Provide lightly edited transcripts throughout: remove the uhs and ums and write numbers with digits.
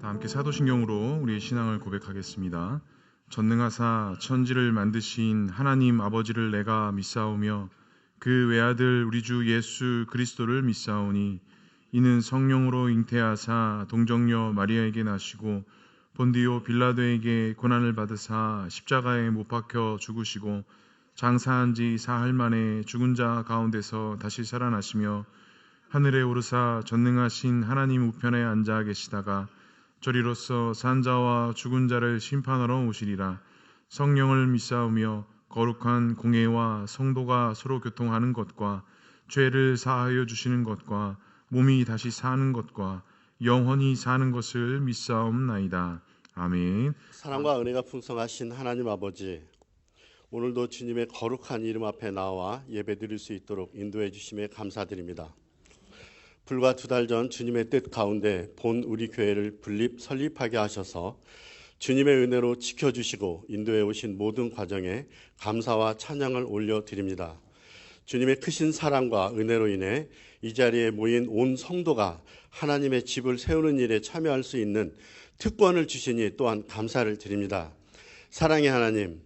다 함께 사도신경으로 우리의 신앙을 고백하겠습니다. 전능하사 천지를 만드신 하나님 아버지를 내가 믿사오며 그 외아들 우리 주 예수 그리스도를 믿사오니 이는 성령으로 잉태하사 동정녀 마리아에게 나시고 본디오 빌라도에게 고난을 받으사 십자가에 못 박혀 죽으시고 장사한 지 사흘 만에 죽은 자 가운데서 다시 살아나시며 하늘에 오르사 전능하신 하나님 우편에 앉아 계시다가 저리로서 산자와 죽은 자를 심판하러 오시리라. 성령을 믿사오며 거룩한 공예와 성도가 서로 교통하는 것과 죄를 사하여 주시는 것과 몸이 다시 사는 것과 영원히 사는 것을 믿사옵나이다. 아멘. 사랑과 은혜가 풍성하신 하나님 아버지, 오늘도 주님의 거룩한 이름 앞에 나와 예배드릴 수 있도록 인도해 주심에 감사드립니다. 불과 2달 전 주님의 뜻 가운데 본 우리 교회를 설립하게 하셔서 주님의 은혜로 지켜주시고 인도해 오신 모든 과정에 감사와 찬양을 올려드립니다. 주님의 크신 사랑과 은혜로 인해 이 자리에 모인 온 성도가 하나님의 집을 세우는 일에 참여할 수 있는 특권을 주시니 또한 감사를 드립니다. 사랑의 하나님,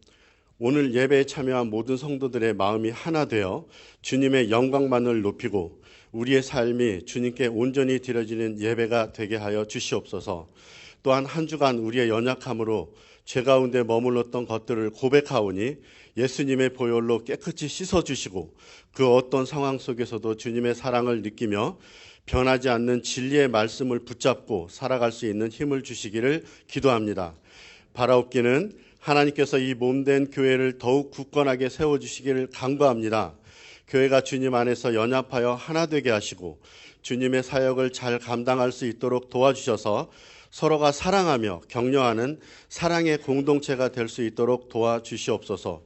오늘 예배에 참여한 모든 성도들의 마음이 하나 되어 주님의 영광만을 높이고 우리의 삶이 주님께 온전히 드려지는 예배가 되게 하여 주시옵소서. 또한 한 주간 우리의 연약함으로 죄 가운데 머물렀던 것들을 고백하오니 예수님의 보혈로 깨끗이 씻어주시고 그 어떤 상황 속에서도 주님의 사랑을 느끼며 변하지 않는 진리의 말씀을 붙잡고 살아갈 수 있는 힘을 주시기를 기도합니다. 바라옵기는 하나님께서 이 몸된 교회를 더욱 굳건하게 세워주시기를 간구합니다. 교회가 주님 안에서 연합하여 하나 되게 하시고 주님의 사역을 잘 감당할 수 있도록 도와주셔서 서로가 사랑하며 격려하는 사랑의 공동체가 될 수 있도록 도와주시옵소서.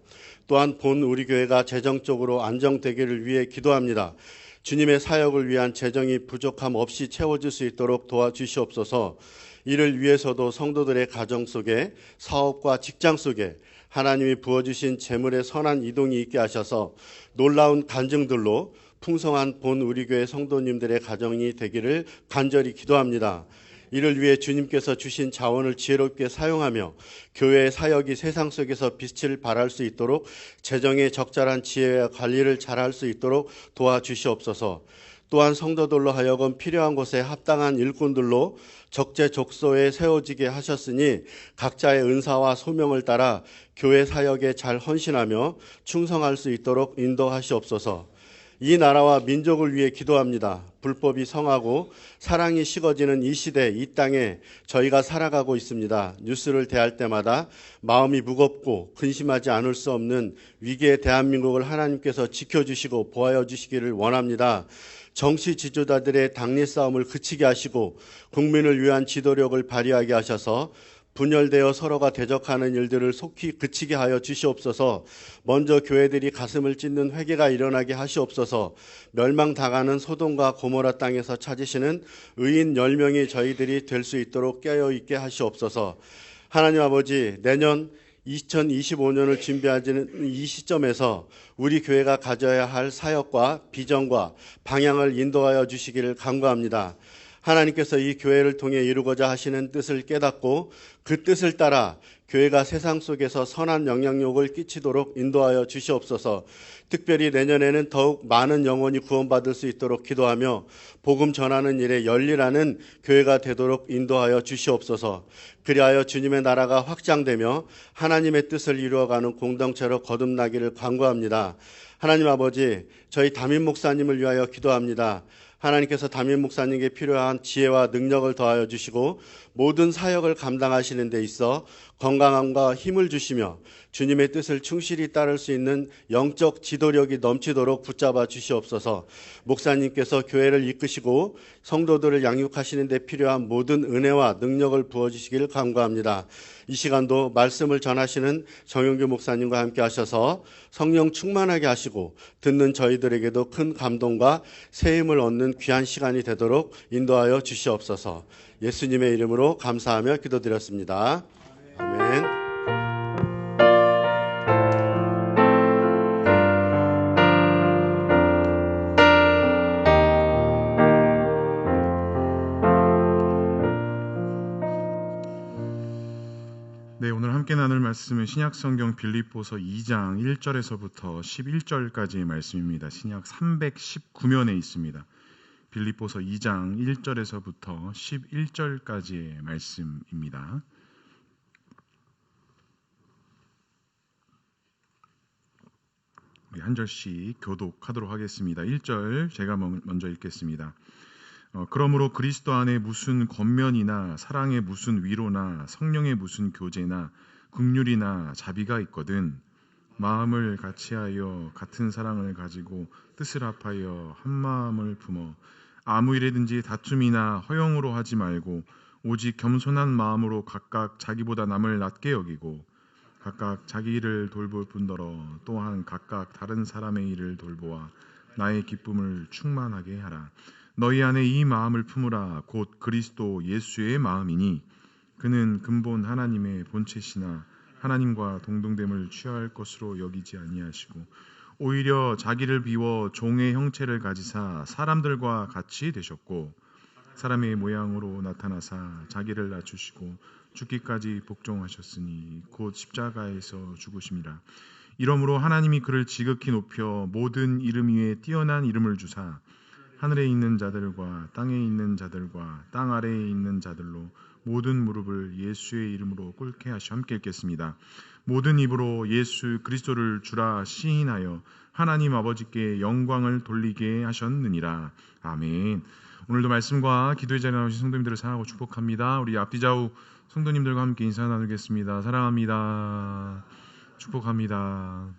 또한 본 우리 교회가 재정적으로 안정되기를 위해 기도합니다. 주님의 사역을 위한 재정이 부족함 없이 채워질 수 있도록 도와주시옵소서. 이를 위해서도 성도들의 가정 속에 사업과 직장 속에 하나님이 부어주신 재물의 선한 이동이 있게 하셔서 놀라운 간증들로 풍성한 본 우리 교회 성도님들의 가정이 되기를 간절히 기도합니다. 이를 위해 주님께서 주신 자원을 지혜롭게 사용하며 교회의 사역이 세상 속에서 빛을 발할 수 있도록 재정의 적절한 지혜와 관리를 잘할 수 있도록 도와주시옵소서. 또한 성도들로 하여금 필요한 곳에 합당한 일꾼들로 적재적소에 세워지게 하셨으니 각자의 은사와 소명을 따라 교회 사역에 잘 헌신하며 충성할 수 있도록 인도하시옵소서. 이 나라와 민족을 위해 기도합니다. 불법이 성하고 사랑이 식어지는 이 시대, 이 땅에 저희가 살아가고 있습니다. 뉴스를 대할 때마다 마음이 무겁고 근심하지 않을 수 없는 위기의 대한민국을 하나님께서 지켜주시고 보호하여 주시기를 원합니다. 정치 지도자들의 당리 싸움을 그치게 하시고 국민을 위한 지도력을 발휘하게 하셔서 분열되어 서로가 대적하는 일들을 속히 그치게 하여 주시옵소서. 먼저 교회들이 가슴을 찢는 회개가 일어나게 하시옵소서. 멸망당하는 소돔과 고모라 땅에서 찾으시는 의인 10명이 저희들이 될 수 있도록 깨어있게 하시옵소서. 하나님 아버지, 내년 2025년을 준비하는 이 시점에서 우리 교회가 가져야 할 사역과 비전과 방향을 인도하여 주시기를 간구합니다. 하나님께서 이 교회를 통해 이루고자 하시는 뜻을 깨닫고 그 뜻을 따라 교회가 세상 속에서 선한 영향력을 끼치도록 인도하여 주시옵소서. 특별히 내년에는 더욱 많은 영혼이 구원받을 수 있도록 기도하며 복음 전하는 일에 열일하는 교회가 되도록 인도하여 주시옵소서. 그리하여 주님의 나라가 확장되며 하나님의 뜻을 이루어가는 공동체로 거듭나기를 간구합니다. 하나님 아버지, 저희 담임 목사님을 위하여 기도합니다. 하나님께서 담임 목사님께 필요한 지혜와 능력을 더하여 주시고 모든 사역을 감당하시는 데 있어 건강함과 힘을 주시며 주님의 뜻을 충실히 따를 수 있는 영적 지도력이 넘치도록 붙잡아 주시옵소서. 목사님께서 교회를 이끄시고 성도들을 양육하시는 데 필요한 모든 은혜와 능력을 부어주시기를 간구합니다. 이 시간도 말씀을 전하시는 정용규 목사님과 함께 하셔서 성령 충만하게 하시고 듣는 저희들에게도 큰 감동과 새 힘을 얻는 귀한 시간이 되도록 인도하여 주시옵소서. 예수님의 이름으로 감사하며 기도드렸습니다. 아멘. 함께 나눌 말씀은 신약성경 빌립보서 2장 1절에서부터 11절까지의 말씀입니다. 신약 319면에 있습니다. 빌립보서 2장 1절에서부터 11절까지의 말씀입니다. 우리 한 절씩 교독하도록 하겠습니다. 1절 제가 먼저 읽겠습니다. 그러므로 그리스도 안에 무슨 권면이나 사랑의 무슨 위로나 성령의 무슨 교제나 긍휼이나 자비가 있거든 마음을 같이하여 같은 사랑을 가지고 뜻을 합하여 한 마음을 품어 아무 일에든지 다툼이나 허영으로 하지 말고 오직 겸손한 마음으로 각각 자기보다 남을 낮게 여기고 각각 자기 일을 돌볼 뿐더러 또한 각각 다른 사람의 일을 돌보아 나의 기쁨을 충만하게 하라. 너희 안에 이 마음을 품으라. 곧 그리스도 예수의 마음이니 그는 근본 하나님의 본체시나 하나님과 동등됨을 취할 것으로 여기지 아니하시고 오히려 자기를 비워 종의 형체를 가지사 사람들과 같이 되셨고 사람의 모양으로 나타나사 자기를 낮추시고 죽기까지 복종하셨으니 곧 십자가에서 죽으심이라. 이러므로 하나님이 그를 지극히 높여 모든 이름 위에 뛰어난 이름을 주사 하늘에 있는 자들과 땅에 있는 자들과 땅 아래에 있는 자들로 모든 무릎을 예수의 이름으로 꿇게 하시어 함께 읽겠습니다. 모든 입으로 예수 그리스도를 주라 시인하여 하나님 아버지께 영광을 돌리게 하셨느니라. 아멘. 오늘도 말씀과 기도의 자리에 나오신 성도님들을 사랑하고 축복합니다. 우리 앞뒤 좌우 성도님들과 함께 인사 나누겠습니다. 사랑합니다. 축복합니다.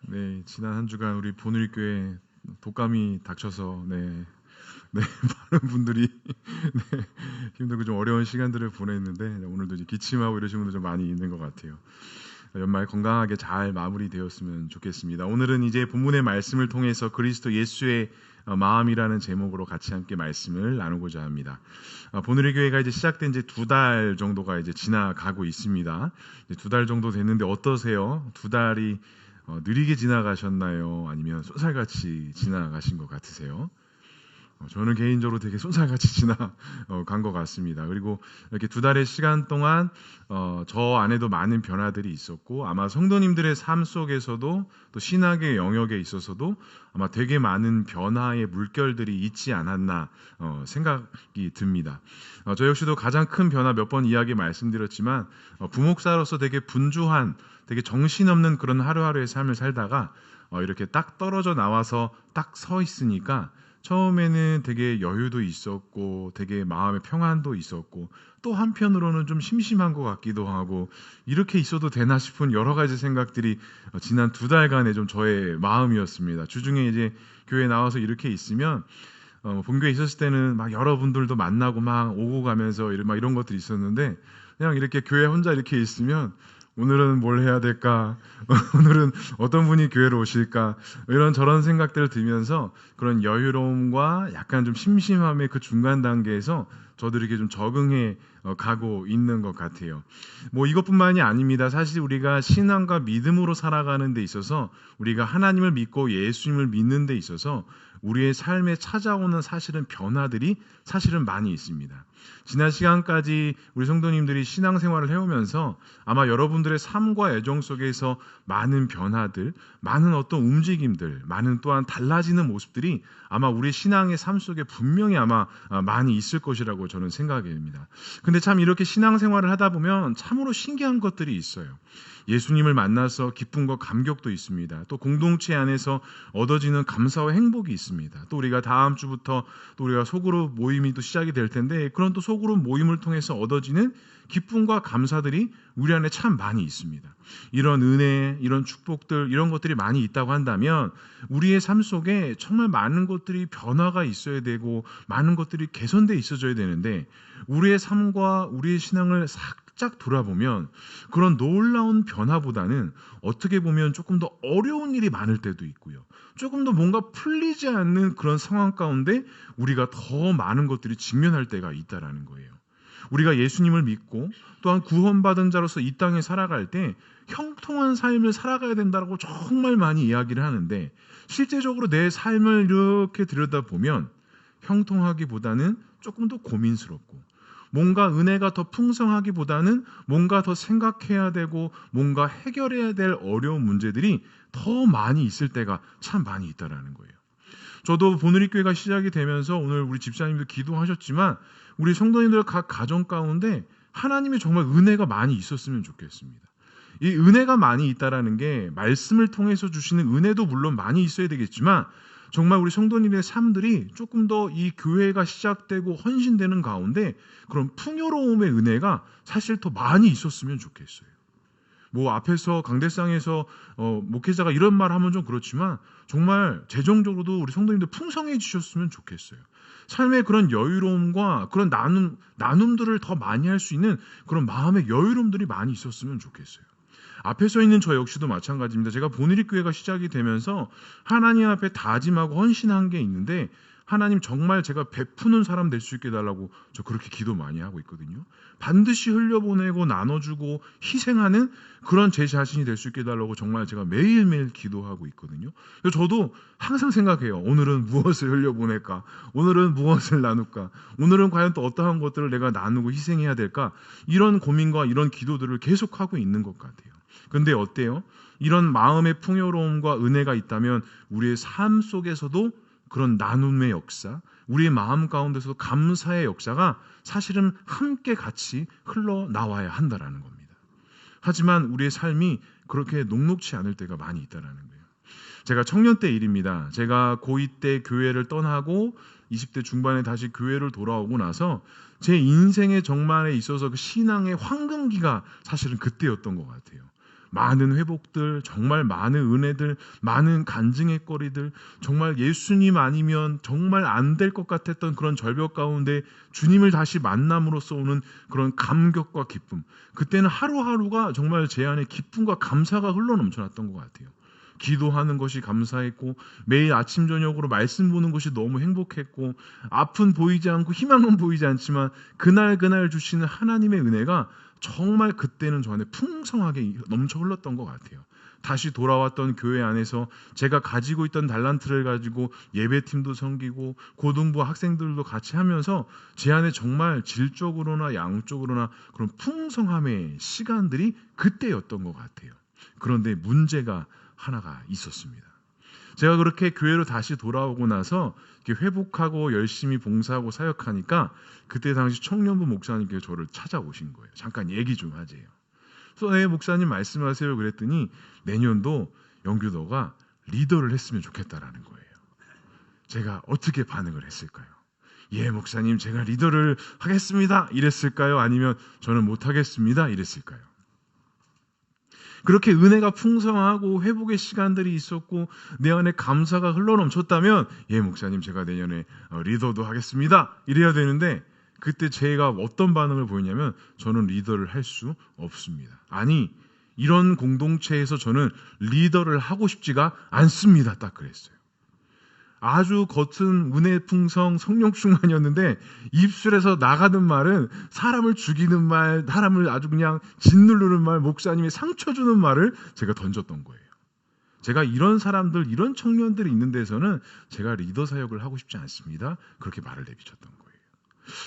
네, 지난 한 주간 우리 보누리교회 독감이 닥쳐서 많은 분들이 힘들고 좀 어려운 시간들을 보냈는데 오늘도 이제 기침하고 이러신 분들 좀 많이 있는 것 같아요. 연말 건강하게 잘 마무리되었으면 좋겠습니다. 오늘은 이제 본문의 말씀을 통해서 그리스도 예수의 마음이라는 제목으로 같이 함께 말씀을 나누고자 합니다. 보누리 교회가 이제 시작된 지 2달 정도가 이제 지나가고 있습니다. 2달 정도 됐는데 어떠세요? 2달이 느리게 지나가셨나요? 아니면 쏜살같이 지나가신 것 같으세요? 저는 개인적으로 되게 쏜살같이 지나간 것 같습니다. 그리고 이렇게 2달의 시간 동안 저 안에도 많은 변화들이 있었고 아마 성도님들의 삶 속에서도 또 신학의 영역에 있어서도 아마 되게 많은 변화의 물결들이 있지 않았나 생각이 듭니다. 저 역시도 가장 큰 변화 몇 번 이야기 말씀드렸지만 부목사로서 되게 분주한 되게 정신없는 그런 하루하루의 삶을 살다가 이렇게 딱 떨어져 나와서 딱 서 있으니까 처음에는 되게 여유도 있었고 되게 마음의 평안도 있었고 또 한편으로는 좀 심심한 것 같기도 하고 이렇게 있어도 되나 싶은 여러 가지 생각들이 지난 2달간의 좀 저의 마음이었습니다. 주중에 이제 교회에 나와서 이렇게 있으면 본교에 있었을 때는 막 여러분들도 만나고 막 오고 가면서 이런 것들이 있었는데 그냥 이렇게 교회 혼자 이렇게 있으면 오늘은 뭘 해야 될까? 오늘은 어떤 분이 교회로 오실까? 이런 저런 생각들을 들면서 그런 여유로움과 약간 좀 심심함의 그 중간 단계에서 저도 이렇게 좀 적응해 가고 있는 것 같아요. 뭐 이것뿐만이 아닙니다. 사실 우리가 신앙과 믿음으로 살아가는 데 있어서 우리가 하나님을 믿고 예수님을 믿는 데 있어서 우리의 삶에 찾아오는 사실은 변화들이 사실은 많이 있습니다. 지난 시간까지 우리 성도님들이 신앙생활을 해오면서 아마 여러분들의 삶과 애정 속에서 많은 변화들, 많은 어떤 움직임들, 많은 또한 달라지는 모습들이 아마 우리 신앙의 삶 속에 분명히 아마 많이 있을 것이라고 저는 생각이 됩니다. 근데 참 이렇게 신앙생활을 하다 보면 참으로 신기한 것들이 있어요. 예수님을 만나서 기쁨과 감격도 있습니다. 또 공동체 안에서 얻어지는 감사와 행복이 있습니다. 또 우리가 다음 주부터 또 우리가 소그룹 모임이 또 시작이 될 텐데 그런 또 소그룹 모임을 통해서 얻어지는 기쁨과 감사들이 우리 안에 참 많이 있습니다. 이런 은혜, 이런 축복들, 이런 것들이 많이 있다고 한다면 우리의 삶 속에 정말 많은 것들이 변화가 있어야 되고 많은 것들이 개선돼 있어져야 되는데 우리의 삶과 우리의 신앙을 살짝 돌아보면 그런 놀라운 변화보다는 어떻게 보면 조금 더 어려운 일이 많을 때도 있고요. 조금 더 뭔가 풀리지 않는 그런 상황 가운데 우리가 더 많은 것들이 직면할 때가 있다라는 거예요. 우리가 예수님을 믿고 또한 구원받은 자로서 이 땅에 살아갈 때 형통한 삶을 살아가야 된다고 정말 많이 이야기를 하는데 실제적으로 내 삶을 이렇게 들여다보면 형통하기보다는 조금 더 고민스럽고 뭔가 은혜가 더 풍성하기보다는 뭔가 더 생각해야 되고 뭔가 해결해야 될 어려운 문제들이 더 많이 있을 때가 참 많이 있다라는 거예요. 저도 보누리교회가 시작이 되면서 오늘 우리 집사님들 기도하셨지만 우리 성도님들 각 가정 가운데 하나님의 정말 은혜가 많이 있었으면 좋겠습니다. 이 은혜가 많이 있다라는 게 말씀을 통해서 주시는 은혜도 물론 많이 있어야 되겠지만 정말 우리 성도님의 삶들이 조금 더 이 교회가 시작되고 헌신되는 가운데 그런 풍요로움의 은혜가 사실 더 많이 있었으면 좋겠어요. 뭐 앞에서 강대상에서 목회자가 이런 말 하면 좀 그렇지만 정말 재정적으로도 우리 성도님들 풍성해지셨으면 좋겠어요. 삶의 그런 여유로움과 그런 나눔들을 더 많이 할 수 있는 그런 마음의 여유로움들이 많이 있었으면 좋겠어요. 앞에 서 있는 저 역시도 마찬가지입니다. 제가 보누리교회가 시작이 되면서 하나님 앞에 다짐하고 헌신한 게 있는데 하나님 정말 제가 베푸는 사람 될 수 있게 해달라고 저 그렇게 기도 많이 하고 있거든요. 반드시 흘려보내고 나눠주고 희생하는 그런 제 자신이 될 수 있게 해달라고 정말 제가 매일매일 기도하고 있거든요. 그래서 저도 항상 생각해요. 오늘은 무엇을 흘려보낼까? 오늘은 무엇을 나눌까? 오늘은 과연 또 어떠한 것들을 내가 나누고 희생해야 될까? 이런 고민과 이런 기도들을 계속하고 있는 것 같아요. 근데 어때요? 이런 마음의 풍요로움과 은혜가 있다면 우리의 삶 속에서도 그런 나눔의 역사, 우리의 마음 가운데서도 감사의 역사가 사실은 함께 같이 흘러나와야 한다라는 겁니다. 하지만 우리의 삶이 그렇게 녹록치 않을 때가 많이 있다라는 거예요. 제가 청년 때 일입니다. 제가 고2 때 교회를 떠나고 20대 중반에 다시 교회를 돌아오고 나서 제 인생에 정말에 있어서 그 신앙의 황금기가 사실은 그때였던 것 같아요. 많은 회복들, 정말 많은 은혜들, 많은 간증의 거리들, 정말 예수님 아니면 정말 안 될 것 같았던 그런 절벽 가운데 주님을 다시 만남으로써 오는 그런 감격과 기쁨. 그때는 하루하루가 정말 제 안에 기쁨과 감사가 흘러넘쳐났던 것 같아요. 기도하는 것이 감사했고 매일 아침 저녁으로 말씀 보는 것이 너무 행복했고 아픈 보이지 않고 희망은 보이지 않지만 그날 주시는 하나님의 은혜가 정말 그때는 저 안에 풍성하게 넘쳐 흘렀던 것 같아요. 다시 돌아왔던 교회 안에서 제가 가지고 있던 달란트를 가지고 예배팀도 섬기고 고등부 학생들도 같이 하면서 제 안에 정말 질적으로나 양적으로나 그런 풍성함의 시간들이 그때였던 것 같아요. 그런데 문제가 하나가 있었습니다. 제가 그렇게 교회로 다시 돌아오고 나서 이렇게 회복하고 열심히 봉사하고 사역하니까 그때 당시 청년부 목사님께서 저를 찾아오신 거예요. 잠깐 얘기 좀 하재요. 그래서 네, 목사님 말씀하세요. 그랬더니 내년도 영규 너가 리더를 했으면 좋겠다라는 거예요. 제가 어떻게 반응을 했을까요? 예, 목사님 제가 리더를 하겠습니다. 이랬을까요? 아니면 저는 못하겠습니다. 이랬을까요? 그렇게 은혜가 풍성하고 회복의 시간들이 있었고 내 안에 감사가 흘러넘쳤다면 예 목사님 제가 내년에 리더도 하겠습니다 이래야 되는데 그때 제가 어떤 반응을 보였냐면 저는 리더를 할 수 없습니다. 아니 이런 공동체에서 저는 리더를 하고 싶지가 않습니다. 딱 그랬어요. 아주 겉은 은혜 풍성 성령 충만이었는데 입술에서 나가는 말은 사람을 죽이는 말, 사람을 아주 그냥 짓누르는 말, 목사님이 상처 주는 말을 제가 던졌던 거예요. 제가 이런 사람들, 이런 청년들이 있는 데서는 제가 리더 사역을 하고 싶지 않습니다. 그렇게 말을 내비쳤던 거예요.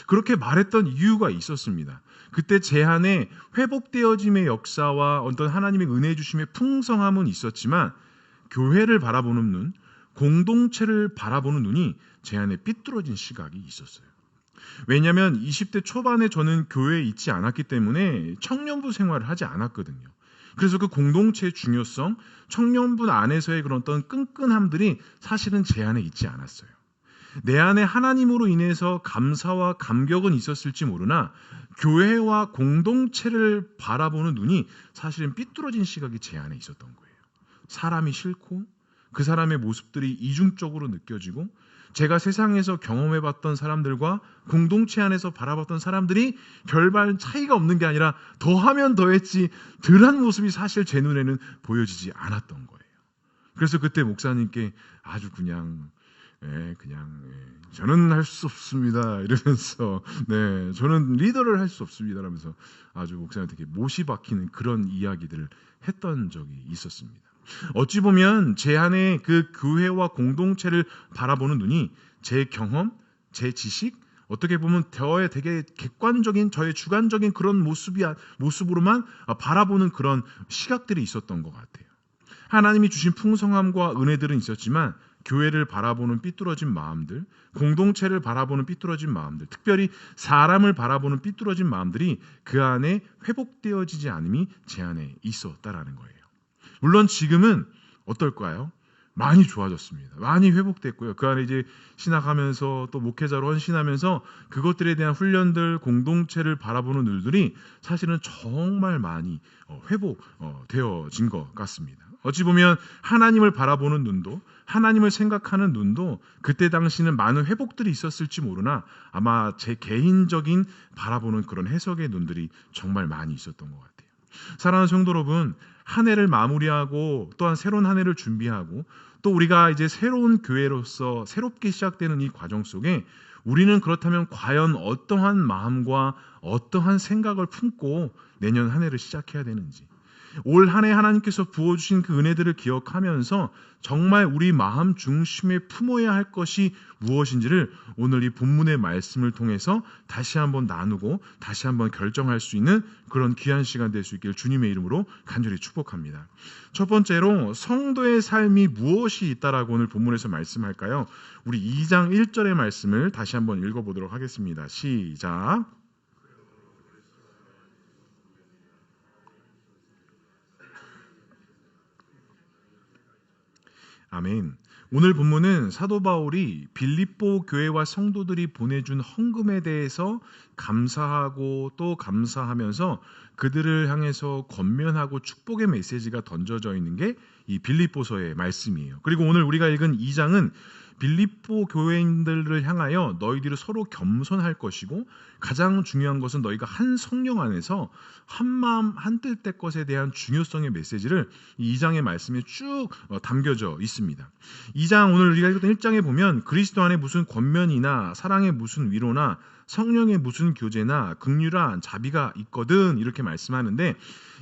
그렇게 말했던 이유가 있었습니다. 그때 제 안에 회복되어짐의 역사와 어떤 하나님의 은혜 주심의 풍성함은 있었지만 교회를 바라보는 눈, 공동체를 바라보는 눈이 제 안에 삐뚤어진 시각이 있었어요. 왜냐하면 20대 초반에 저는 교회에 있지 않았기 때문에 청년부 생활을 하지 않았거든요. 그래서 그 공동체의 중요성, 청년부 안에서의 그런 어떤 끈끈함들이 사실은 제 안에 있지 않았어요. 내 안에 하나님으로 인해서 감사와 감격은 있었을지 모르나 교회와 공동체를 바라보는 눈이 사실은 삐뚤어진 시각이 제 안에 있었던 거예요. 사람이 싫고 그 사람의 모습들이 이중적으로 느껴지고 제가 세상에서 경험해봤던 사람들과 공동체 안에서 바라봤던 사람들이 별반 차이가 없는 게 아니라 더하면 더했지 덜한 모습이 사실 제 눈에는 보여지지 않았던 거예요. 그래서 그때 목사님께 아주 저는 할 수 없습니다 이러면서 저는 리더를 할 수 없습니다 라면서 아주 목사님한테 못이 박히는 그런 이야기들을 했던 적이 있었습니다. 어찌 보면 제 안에 그 교회와 공동체를 바라보는 눈이 제 경험, 제 지식, 어떻게 보면 저의 되게 객관적인 저의 주관적인 그런 모습으로만 바라보는 그런 시각들이 있었던 것 같아요. 하나님이 주신 풍성함과 은혜들은 있었지만 교회를 바라보는 삐뚤어진 마음들, 공동체를 바라보는 삐뚤어진 마음들, 특별히 사람을 바라보는 삐뚤어진 마음들이 그 안에 회복되어지지 않음이 제 안에 있었다라는 거예요. 물론 지금은 어떨까요? 많이 좋아졌습니다. 많이 회복됐고요. 그 안에 이제 신학하면서 또 목회자로 헌신하면서 그것들에 대한 훈련들, 공동체를 바라보는 눈들이 사실은 정말 많이 회복되어진 것 같습니다. 어찌 보면 하나님을 바라보는 눈도, 하나님을 생각하는 눈도 그때 당시는 많은 회복들이 있었을지 모르나 아마 제 개인적인 바라보는 그런 해석의 눈들이 정말 많이 있었던 것 같아요. 사랑하는 성도 여러분, 한 해를 마무리하고 또한 새로운 한 해를 준비하고 또 우리가 이제 새로운 교회로서 새롭게 시작되는 이 과정 속에 우리는 그렇다면 과연 어떠한 마음과 어떠한 생각을 품고 내년 한 해를 시작해야 되는지, 올 한 해 하나님께서 부어주신 그 은혜들을 기억하면서 정말 우리 마음 중심에 품어야 할 것이 무엇인지를 오늘 이 본문의 말씀을 통해서 다시 한번 나누고 다시 한번 결정할 수 있는 그런 귀한 시간 될 수 있기를 주님의 이름으로 간절히 축복합니다. 첫 번째로 성도의 삶이 무엇이 있다라고 오늘 본문에서 말씀할까요? 우리 2장 1절의 말씀을 다시 한번 읽어보도록 하겠습니다. 시작. 아멘. 오늘 본문은 사도 바울이 빌립보 교회와 성도들이 보내준 헌금에 대해서 감사하고 또 감사하면서 그들을 향해서 권면하고 축복의 메시지가 던져져 있는 게 이 빌립보서의 말씀이에요. 그리고 오늘 우리가 읽은 2장은 빌립보 교회인들을 향하여 너희들이 서로 겸손할 것이고 가장 중요한 것은 너희가 한 성령 안에서 한 마음 한뜻 될 것에 대한 중요성의 메시지를 이 2장의 말씀에 쭉 담겨져 있습니다. 2장 오늘 우리가 읽었던 1장에 보면 그리스도 안에 무슨 권면이나 사랑의 무슨 위로나 성령의 무슨 교제나 긍휼한 자비가 있거든 이렇게 말씀하는데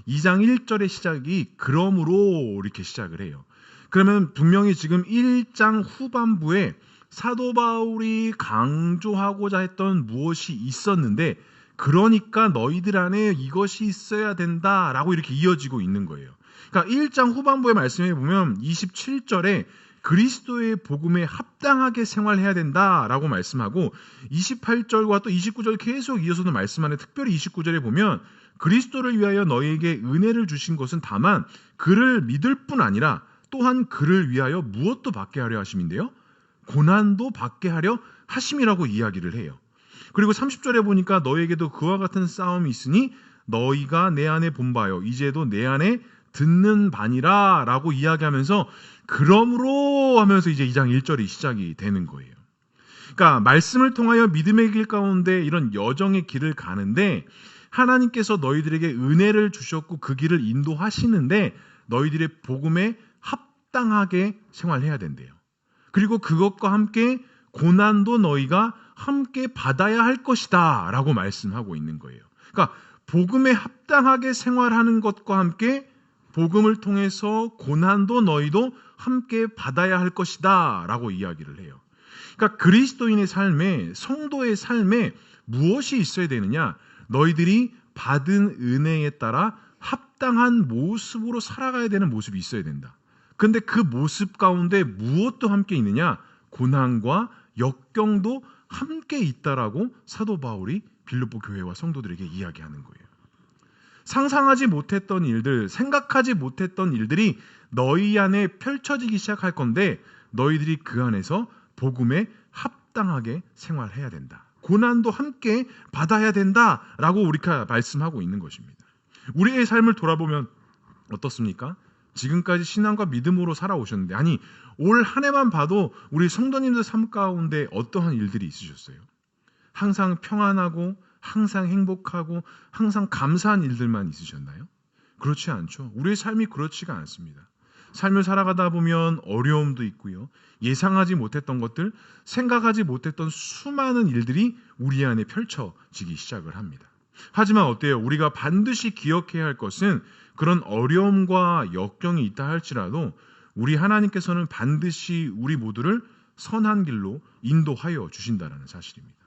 2장 1절의 시작이 그러므로 이렇게 시작을 해요. 그러면 분명히 지금 1장 후반부에 사도 바울이 강조하고자 했던 무엇이 있었는데 그러니까 너희들 안에 이것이 있어야 된다라고 이렇게 이어지고 있는 거예요. 그러니까 1장 후반부의 말씀에 보면 27절에 그리스도의 복음에 합당하게 생활해야 된다라고 말씀하고 28절과 또 29절 계속 이어서도 말씀하는 특별히 29절에 보면 그리스도를 위하여 너희에게 은혜를 주신 것은 다만 그를 믿을 뿐 아니라 또한 그를 위하여 무엇도 받게 하려 하심인데요. 고난도 받게 하려 하심이라고 이야기를 해요. 그리고 30절에 보니까 너희에게도 그와 같은 싸움이 있으니 너희가 내 안에 본바요 이제도 내 안에 듣는 바니라 라고 이야기하면서 그러므로 하면서 이제 2장 1절이 시작이 되는 거예요. 그러니까 말씀을 통하여 믿음의 길 가운데 이런 여정의 길을 가는데 하나님께서 너희들에게 은혜를 주셨고 그 길을 인도하시는데 너희들의 복음에 합당하게 생활해야 된대요. 그리고 그것과 함께 고난도 너희가 함께 받아야 할 것이다 라고 말씀하고 있는 거예요. 그러니까 복음에 합당하게 생활하는 것과 함께 복음을 통해서 고난도 너희도 함께 받아야 할 것이다 라고 이야기를 해요. 그러니까 그리스도인의 삶에 성도의 삶에 무엇이 있어야 되느냐? 너희들이 받은 은혜에 따라 합당한 모습으로 살아가야 되는 모습이 있어야 된다. 그런데 그 모습 가운데 무엇도 함께 있느냐? 고난과 역경도 함께 있다라고 사도 바울이 빌립보 교회와 성도들에게 이야기하는 거예요. 상상하지 못했던 일들, 생각하지 못했던 일들이 너희 안에 펼쳐지기 시작할 건데 너희들이 그 안에서 복음에 합당하게 생활해야 된다. 고난도 함께 받아야 된다라고 우리가 말씀하고 있는 것입니다. 우리의 삶을 돌아보면 어떻습니까? 지금까지 신앙과 믿음으로 살아오셨는데 아니 올 한 해만 봐도 우리 성도님들 삶 가운데 어떠한 일들이 있으셨어요? 항상 평안하고 항상 행복하고 항상 감사한 일들만 있으셨나요? 그렇지 않죠. 우리의 삶이 그렇지가 않습니다. 삶을 살아가다 보면 어려움도 있고요. 예상하지 못했던 것들, 생각하지 못했던 수많은 일들이 우리 안에 펼쳐지기 시작을 합니다. 하지만 어때요? 우리가 반드시 기억해야 할 것은 그런 어려움과 역경이 있다 할지라도 우리 하나님께서는 반드시 우리 모두를 선한 길로 인도하여 주신다는 사실입니다.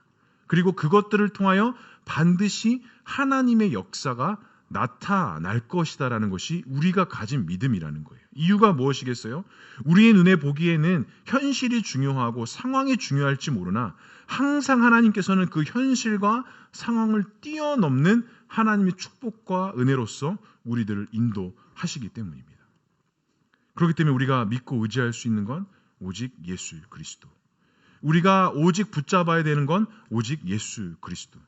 그리고 그것들을 통하여 반드시 하나님의 역사가 나타날 것이다라는 것이 우리가 가진 믿음이라는 거예요. 이유가 무엇이겠어요? 우리의 눈에 보기에는 현실이 중요하고 상황이 중요할지 모르나 항상 하나님께서는 그 현실과 상황을 뛰어넘는 하나님의 축복과 은혜로서 우리들을 인도하시기 때문입니다. 그렇기 때문에 우리가 믿고 의지할 수 있는 건 오직 예수 그리스도. 우리가 오직 붙잡아야 되는 건 오직 예수 그리스도.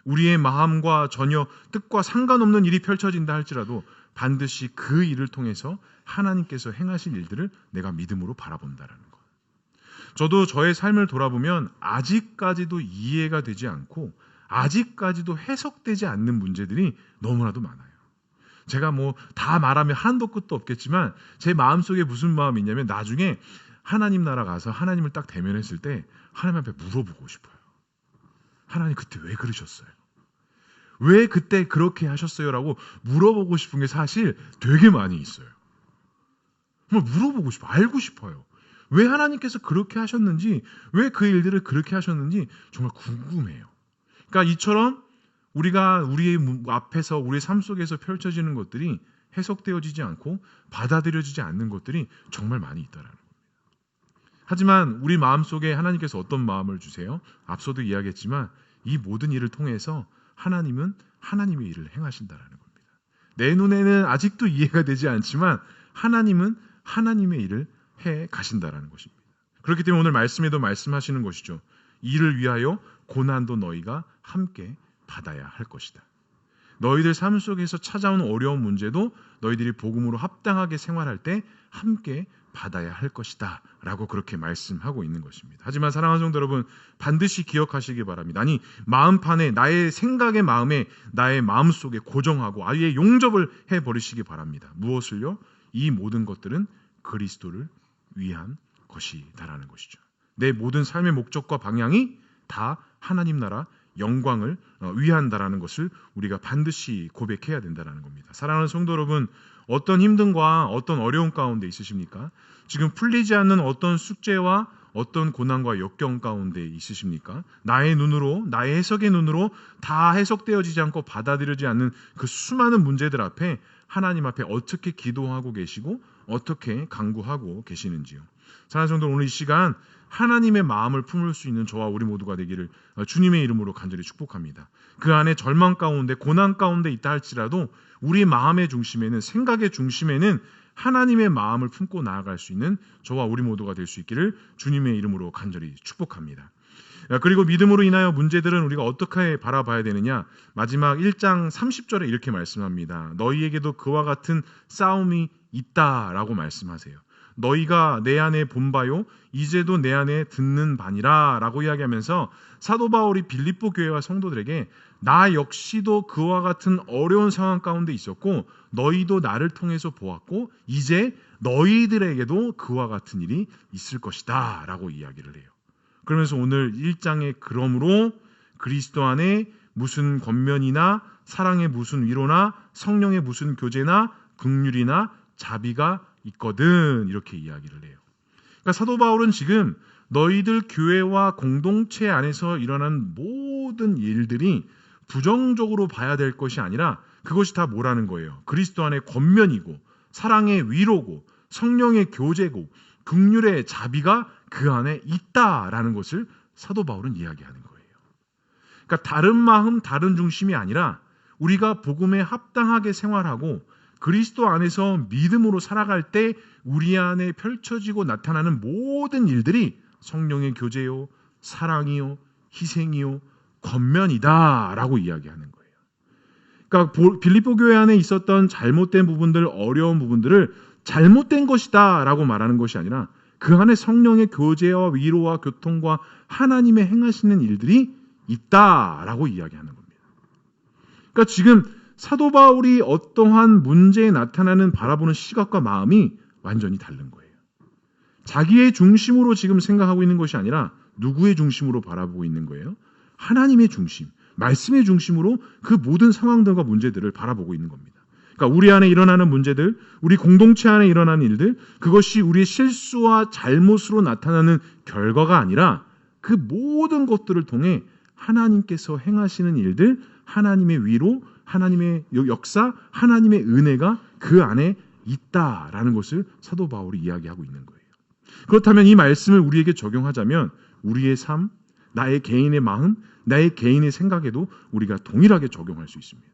우리의 마음과 전혀 뜻과 상관없는 일이 펼쳐진다 할지라도 반드시 그 일을 통해서 하나님께서 행하실 일들을 내가 믿음으로 바라본다라는 것. 저도 저의 삶을 돌아보면 아직까지도 이해가 되지 않고 아직까지도 해석되지 않는 문제들이 너무나도 많아요. 제가 다 말하면 한도 끝도 없겠지만 제 마음속에 무슨 마음이 있냐면 나중에 하나님 나라 가서 하나님을 딱 대면했을 때 하나님 앞에 물어보고 싶어요. 하나님 그때 왜 그러셨어요? 왜 그때 그렇게 하셨어요? 라고 물어보고 싶은 게 사실 되게 많이 있어요. 정말 물어보고 싶어요. 알고 싶어요. 왜 하나님께서 그렇게 하셨는지, 왜 그 일들을 그렇게 하셨는지 정말 궁금해요. 그러니까 이처럼 우리가 우리의 앞에서 우리의 삶 속에서 펼쳐지는 것들이 해석되어지지 않고 받아들여지지 않는 것들이 정말 많이 있다라는 겁니다. 하지만 우리 마음속에 하나님께서 어떤 마음을 주세요? 앞서도 이야기했지만 이 모든 일을 통해서 하나님은 하나님의 일을 행하신다라는 겁니다. 내 눈에는 아직도 이해가 되지 않지만 하나님은 하나님의 일을 해 가신다라는 것입니다. 그렇기 때문에 오늘 말씀에도 말씀하시는 것이죠. 이를 위하여 고난도 너희가 함께 받아야 할 것이다. 너희들 삶 속에서 찾아온 어려운 문제도 너희들이 복음으로 합당하게 생활할 때 함께 받아야 할 것이다 라고 그렇게 말씀하고 있는 것입니다. 하지만 사랑하는 성도 여러분, 반드시 기억하시기 바랍니다. 아니, 마음판에 나의 생각의 마음에 나의 마음속에 고정하고 아예 용접을 해버리시기 바랍니다. 무엇을요? 이 모든 것들은 그리스도를 위한 것이다라는 것이죠. 내 모든 삶의 목적과 방향이 다 하나님 나라 영광을 위한다라는 것을 우리가 반드시 고백해야 된다는 겁니다. 사랑하는 성도 여러분, 어떤 힘듦과 어떤 어려움 가운데 있으십니까? 지금 풀리지 않는 어떤 숙제와 어떤 고난과 역경 가운데 있으십니까? 나의 눈으로, 나의 해석의 눈으로 다 해석되어지지 않고 받아들여지지 않는 그 수많은 문제들 앞에 하나님 앞에 어떻게 기도하고 계시고 어떻게 간구하고 계시는지요. 사랑하는 성도, 오늘 이 시간 하나님의 마음을 품을 수 있는 저와 우리 모두가 되기를 주님의 이름으로 간절히 축복합니다. 그 안에 절망 가운데 고난 가운데 있다 할지라도 우리 마음의 중심에는, 생각의 중심에는 하나님의 마음을 품고 나아갈 수 있는 저와 우리 모두가 될 수 있기를 주님의 이름으로 간절히 축복합니다. 그리고 믿음으로 인하여 문제들은 우리가 어떻게 바라봐야 되느냐? 마지막 1장 30절에 이렇게 말씀합니다. 너희에게도 그와 같은 싸움이 있다라고 말씀하세요. 너희가 내 안에 본 바요 이제도 내 안에 듣는 바니라 라고 이야기하면서 사도 바울이 빌립보 교회와 성도들에게 나 역시도 그와 같은 어려운 상황 가운데 있었고 너희도 나를 통해서 보았고 이제 너희들에게도 그와 같은 일이 있을 것이다 라고 이야기를 해요. 그러면서 오늘 1장에 그러므로 그리스도 안에 무슨 권면이나 사랑의 무슨 위로나 성령의 무슨 교제나 긍휼이나 자비가 있거든 이렇게 이야기를 해요. 그러니까 사도 바울은 지금 너희들 교회와 공동체 안에서 일어난 모든 일들이 부정적으로 봐야 될 것이 아니라 그것이 다 뭐라는 거예요? 그리스도 안에 권면이고 사랑의 위로고 성령의 교제고 긍휼의 자비가 그 안에 있다라는 것을 사도 바울은 이야기하는 거예요. 그러니까 다른 마음, 다른 중심이 아니라 우리가 복음에 합당하게 생활하고 그리스도 안에서 믿음으로 살아갈 때 우리 안에 펼쳐지고 나타나는 모든 일들이 성령의 교제요, 사랑이요, 희생이요, 권면이다라고 이야기하는 거예요. 그러니까 빌립보 교회 안에 있었던 잘못된 부분들, 어려운 부분들을 잘못된 것이다라고 말하는 것이 아니라 그 안에 성령의 교제와 위로와 교통과 하나님의 행하시는 일들이 있다라고 이야기하는 겁니다. 그러니까 지금 사도 바울이 어떠한 문제에 나타나는 바라보는 시각과 마음이 완전히 다른 거예요. 자기의 중심으로 지금 생각하고 있는 것이 아니라 누구의 중심으로 바라보고 있는 거예요? 하나님의 중심, 말씀의 중심으로 그 모든 상황들과 문제들을 바라보고 있는 겁니다. 그러니까 우리 안에 일어나는 문제들, 우리 공동체 안에 일어나는 일들, 그것이 우리의 실수와 잘못으로 나타나는 결과가 아니라 그 모든 것들을 통해 하나님께서 행하시는 일들, 하나님의 위로, 하나님의 역사, 하나님의 은혜가 그 안에 있다라는 것을 사도 바울이 이야기하고 있는 거예요. 그렇다면 이 말씀을 우리에게 적용하자면 우리의 삶, 나의 개인의 마음, 나의 개인의 생각에도 우리가 동일하게 적용할 수 있습니다.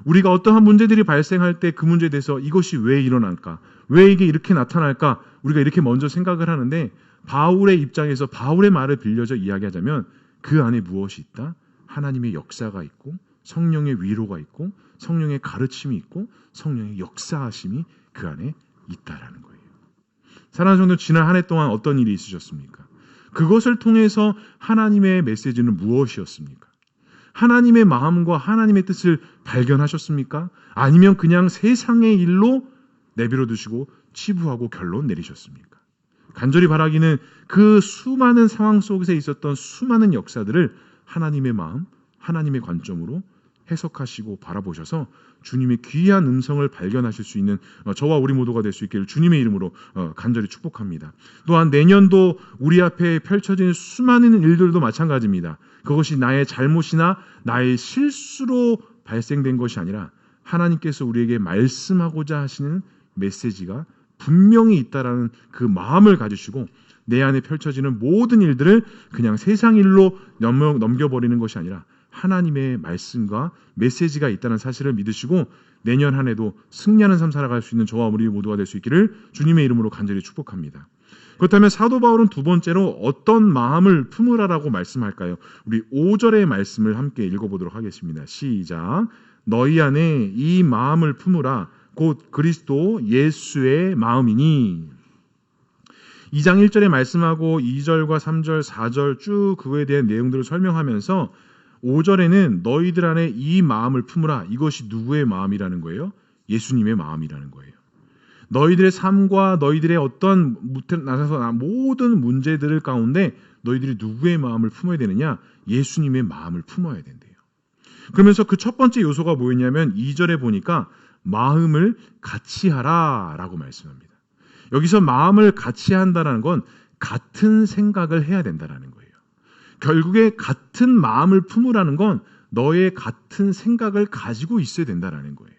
우리가 어떠한 문제들이 발생할 때 그 문제에 대해서 이것이 왜 일어날까? 왜 이게 이렇게 나타날까? 우리가 이렇게 먼저 생각을 하는데 바울의 입장에서 바울의 말을 빌려서 이야기하자면 그 안에 무엇이 있다? 하나님의 역사가 있고 성령의 위로가 있고 성령의 가르침이 있고 성령의 역사하심이 그 안에 있다라는 거예요. 사랑하는 성도, 지난 한 해 동안 어떤 일이 있으셨습니까? 그것을 통해서 하나님의 메시지는 무엇이었습니까? 하나님의 마음과 하나님의 뜻을 발견하셨습니까? 아니면 그냥 세상의 일로 내버려 두시고 치부하고 결론 내리셨습니까? 간절히 바라기는 그 수많은 상황 속에서 있었던 수많은 역사들을 하나님의 마음, 하나님의 관점으로 해석하시고 바라보셔서 주님의 귀한 음성을 발견하실 수 있는 저와 우리 모두가 될 수 있기를 주님의 이름으로 간절히 축복합니다. 또한 내년도 우리 앞에 펼쳐지는 수많은 일들도 마찬가지입니다. 그것이 나의 잘못이나 나의 실수로 발생된 것이 아니라 하나님께서 우리에게 말씀하고자 하시는 메시지가 분명히 있다라는 그 마음을 가지시고 내 안에 펼쳐지는 모든 일들을 그냥 세상 일로 넘겨버리는 것이 아니라 하나님의 말씀과 메시지가 있다는 사실을 믿으시고 내년 한 해도 승리하는 삶 살아갈 수 있는 저와 우리 모두가 될 수 있기를 주님의 이름으로 간절히 축복합니다. 그렇다면 사도 바울은 두 번째로 어떤 마음을 품으라라고 말씀할까요? 우리 5절의 말씀을 함께 읽어보도록 하겠습니다. 시작. 너희 안에 이 마음을 품으라 곧 그리스도 예수의 마음이니. 2장 1절에 말씀하고 2절과 3절, 4절 쭉 그거에 대한 내용들을 설명하면서 5절에는 너희들 안에 이 마음을 품으라. 이것이 누구의 마음이라는 거예요? 예수님의 마음이라는 거예요. 너희들의 삶과 너희들의 어떤 나서서 모든 문제들 가운데 너희들이 누구의 마음을 품어야 되느냐? 예수님의 마음을 품어야 된대요. 그러면서 그 첫 번째 요소가 뭐였냐면 2절에 보니까 마음을 같이 하라라고 말씀합니다. 여기서 마음을 같이 한다는 건 같은 생각을 해야 된다는 거예요. 결국에 같은 마음을 품으라는 건 너의 같은 생각을 가지고 있어야 된다는 거예요.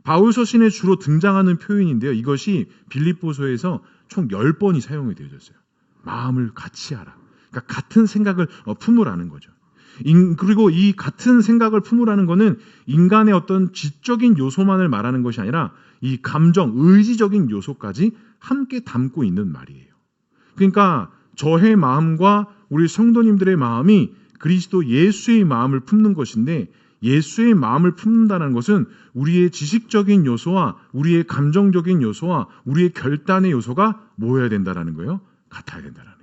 바울 서신에 주로 등장하는 표현인데요. 이것이 빌립보서에서 총 10번이 사용이 되어졌어요. 마음을 같이 하라. 그러니까 같은 생각을 품으라는 거죠. 그리고 이 같은 생각을 품으라는 것은 인간의 어떤 지적인 요소만을 말하는 것이 아니라 이 감정, 의지적인 요소까지 함께 담고 있는 말이에요. 그러니까 저의 마음과 우리 성도님들의 마음이 그리스도 예수의 마음을 품는 것인데 예수의 마음을 품는다는 것은 우리의 지식적인 요소와 우리의 감정적인 요소와 우리의 결단의 요소가 모여야 된다는 거예요. 같아야 된다는 거예요.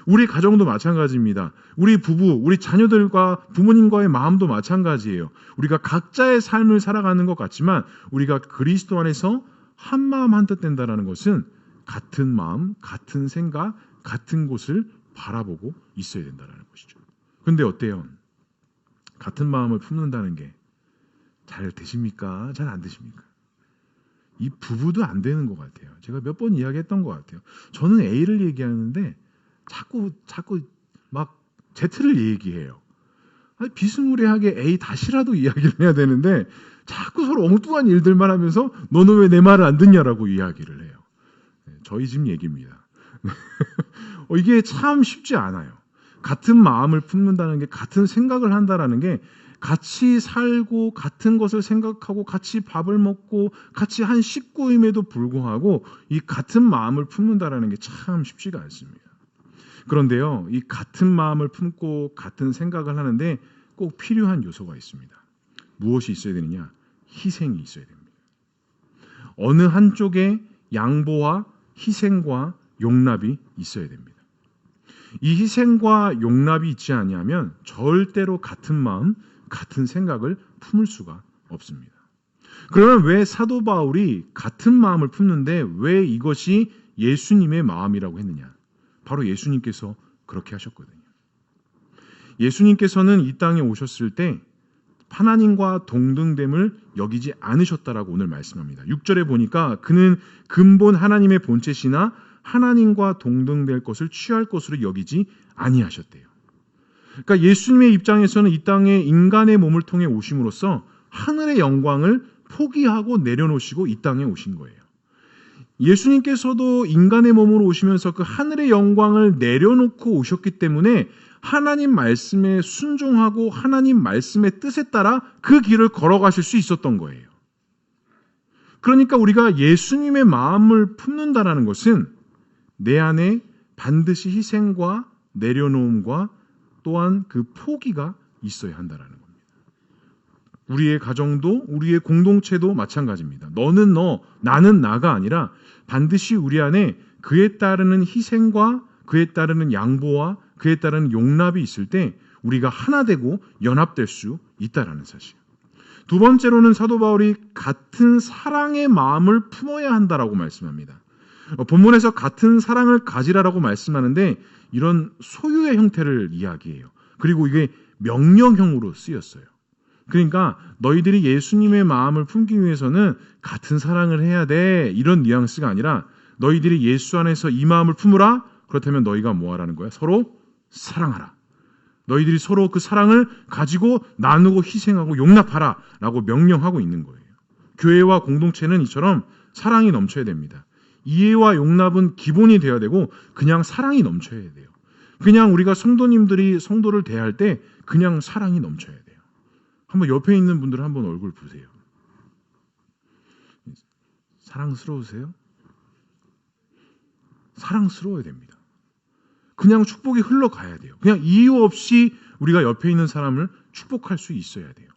우리 가정도 마찬가지입니다. 우리 부부, 우리 자녀들과 부모님과의 마음도 마찬가지예요. 우리가 각자의 삶을 살아가는 것 같지만 우리가 그리스도 안에서 한 마음 한 뜻 된다는 것은 같은 마음, 같은 생각, 같은 곳을 바라보고 있어야 된다는 것이죠. 그런데 어때요? 같은 마음을 품는다는 게 잘 되십니까? 잘 안 되십니까? 이 부부도 안 되는 것 같아요. 제가 몇 번 이야기했던 것 같아요. 저는 A를 얘기하는데 자꾸 막 Z를 얘기해요. 아니, 비스무리하게 A 다시라도 이야기를 해야 되는데 자꾸 서로 엉뚱한 일들만 하면서 너는 왜 내 말을 안 듣냐라고 이야기를 해요. 저희 집 얘기입니다. 이게 참 쉽지 않아요. 같은 마음을 품는다는 게 같은 생각을 한다라는 게 같이 살고 같은 것을 생각하고 같이 밥을 먹고 같이 한 식구임에도 불구하고 이 같은 마음을 품는다라는 게 참 쉽지가 않습니다. 그런데요, 이 같은 마음을 품고 같은 생각을 하는데 꼭 필요한 요소가 있습니다. 무엇이 있어야 되느냐? 희생이 있어야 됩니다. 어느 한쪽에 양보와 희생과 용납이 있어야 됩니다. 이 희생과 용납이 있지 않으면 절대로 같은 마음, 같은 생각을 품을 수가 없습니다. 그러면 왜 사도 바울이 같은 마음을 품는데 왜 이것이 예수님의 마음이라고 했느냐? 바로 예수님께서 그렇게 하셨거든요. 예수님께서는 이 땅에 오셨을 때 하나님과 동등됨을 여기지 않으셨다라고 오늘 말씀합니다. 6절에 보니까 그는 근본 하나님의 본체시나 하나님과 동등될 것을 취할 것으로 여기지 아니하셨대요. 그러니까 예수님의 입장에서는 이 땅에 인간의 몸을 통해 오심으로써 하늘의 영광을 포기하고 내려놓으시고 이 땅에 오신 거예요. 예수님께서도 인간의 몸으로 오시면서 그 하늘의 영광을 내려놓고 오셨기 때문에 하나님 말씀에 순종하고 하나님 말씀의 뜻에 따라 그 길을 걸어가실 수 있었던 거예요. 그러니까 우리가 예수님의 마음을 품는다라는 것은 내 안에 반드시 희생과 내려놓음과 또한 그 포기가 있어야 한다라는 겁니다. 우리의 가정도 우리의 공동체도 마찬가지입니다. 너는 너, 나는 나가 아니라 반드시 우리 안에 그에 따르는 희생과 그에 따르는 양보와 그에 따르는 용납이 있을 때 우리가 하나 되고 연합될 수 있다라는 사실. 두 번째로는 사도 바울이 같은 사랑의 마음을 품어야 한다라고 말씀합니다. 본문에서 같은 사랑을 가지라라고 말씀하는데 이런 소유의 형태를 이야기해요. 그리고 이게 명령형으로 쓰였어요. 그러니까 너희들이 예수님의 마음을 품기 위해서는 같은 사랑을 해야 돼. 이런 뉘앙스가 아니라 너희들이 예수 안에서 이 마음을 품으라. 그렇다면 너희가 뭐 하라는 거야? 서로 사랑하라. 너희들이 서로 그 사랑을 가지고 나누고 희생하고 용납하라 라고 명령하고 있는 거예요. 교회와 공동체는 이처럼 사랑이 넘쳐야 됩니다. 이해와 용납은 기본이 되어야 되고 그냥 사랑이 넘쳐야 돼요. 그냥 우리가 성도님들이 성도를 대할 때 그냥 사랑이 넘쳐야 돼요. 한번 옆에 있는 분들 한번 얼굴 보세요. 사랑스러우세요? 사랑스러워야 됩니다. 그냥 축복이 흘러가야 돼요. 그냥 이유 없이 우리가 옆에 있는 사람을 축복할 수 있어야 돼요.